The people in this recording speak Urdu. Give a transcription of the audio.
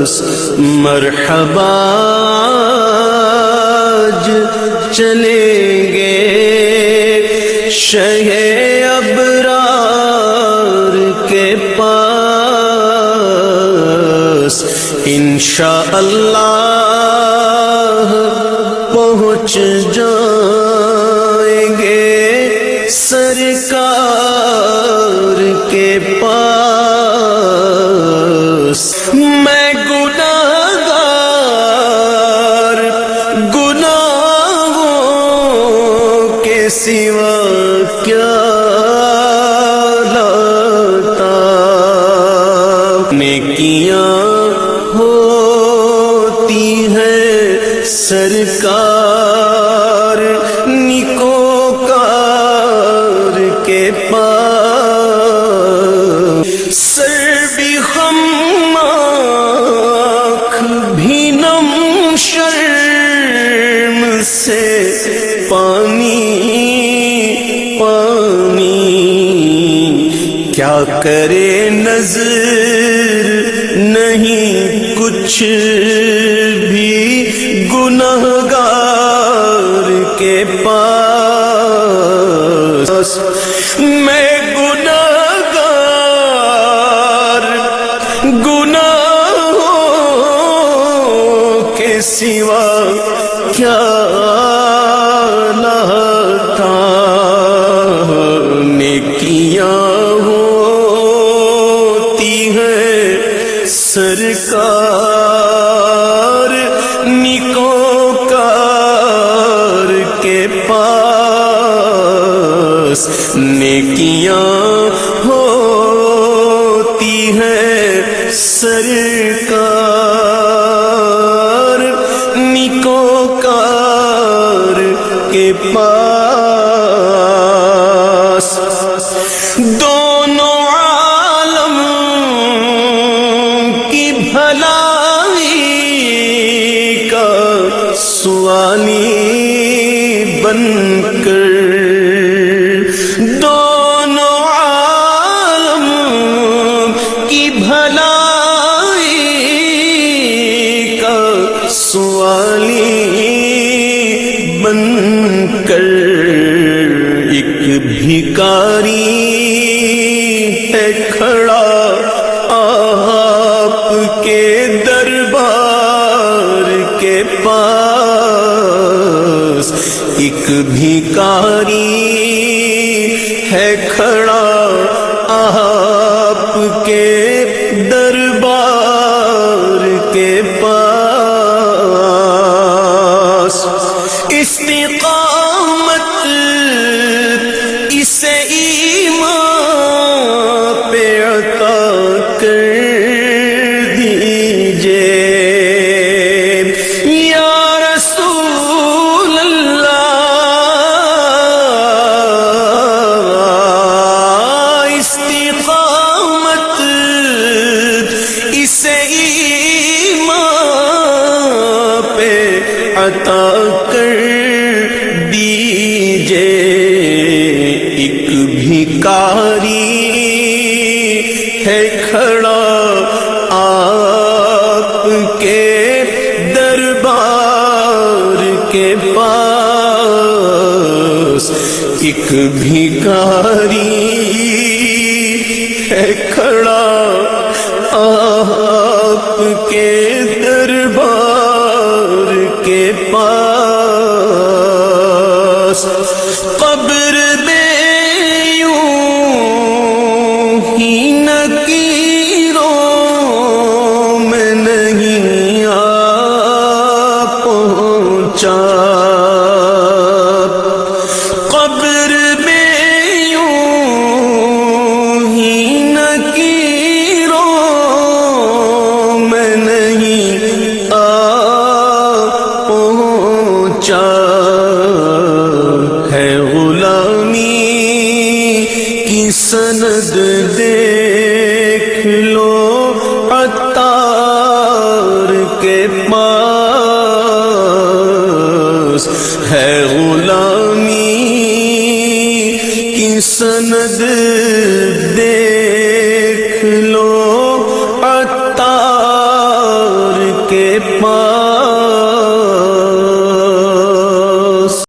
مرحبا آج چلیں گے شہ ابرار کے پاس، انشاءاللہ پہنچ جائیں گے سرکار کے پاس۔ میں گناہوں کے سوا کیا لاتا، نیکیاں ہوتی ہیں سرکار نیکوکار کے پاس۔ سر بھی خم آنکھ بھی نم شرم سے پانی پانی، کیا کرے نظر نہیں کچھ بھی گنہگار کے پاس۔ میں گناہوں کے سوا کیا لاتا، نیکیاں ہوتی ہیں سرکار نیکوکار کے پاس، نیکیاں ہوتی ہیں سرکار نیکوکار کے پاس۔ دونوں عالم کی بھلائی کا سوالی بن کر، دونوں عالم کی بھلائی کا سوالی بن کر، ایک بھکاری ہے کھڑا آپ کے دربار کے پاس، ایک بھکاری ہے کھڑا آپ کے دربار کے پاس۔ استقامت اسے ایمان پہ عطا کر دیجئے یا رسول اللہ۔ استقامت اسے ایمان پہ عطا کر دیجئے، ایک بھکاری ہے کھڑا آپ کے دربار کے پاس، ایک بھکاری ہے کھڑا آپ کے دربار کے پاس۔ قبر میں یوں ہی نکیروں میں نہیں آ پہنچا، قبر میں یوں ہی نکیروں میں نہیں آ پہنچا، ہے غلامی کی سند دیکھ لو عطار کے پاس، ہے غلامی کی سند دیکھ لو عطار کے پاس